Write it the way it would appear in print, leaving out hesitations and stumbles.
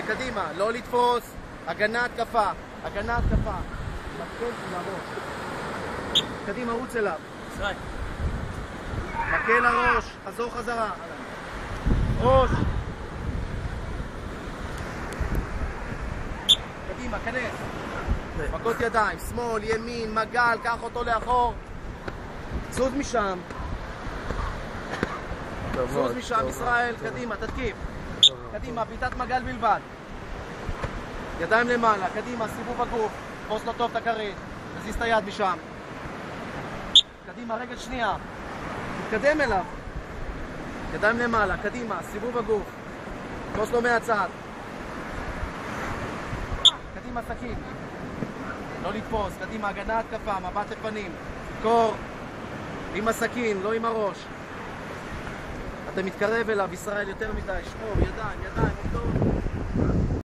קדימה, לא לתפוס, הגנה התקפה, הגנה התקפה. מקל עם הראש. קדימה, רוץ אליו. מקל הראש, חזור חזרה. ראש. קדימה, כנס. מכות ידיים, שמאל, ימין, מגל, קח אותו לאחור. זוז משם. זוז משם, ישראל, קדימה, תתקיף. קדימה, בעיטת מגל בלבד. ידיים למעלה, קדימה, סיבוב הגוף. תפוס לו טוב את הכרית. תזיז את היד משם. קדימה, רגל שנייה. תתקדם אליו. ידיים למעלה, קדימה, סיבוב הגוף. תפוס לו מהצד. קדימה, סכין. לא לתפוס, קדימה, הגנה התקפה, מבט לפנים. קור. עם הסכין, לא עם הראש. אתה מתקרב אליו, ישראל, יותר מדי. שמור, ידיים, ידיים, אותו.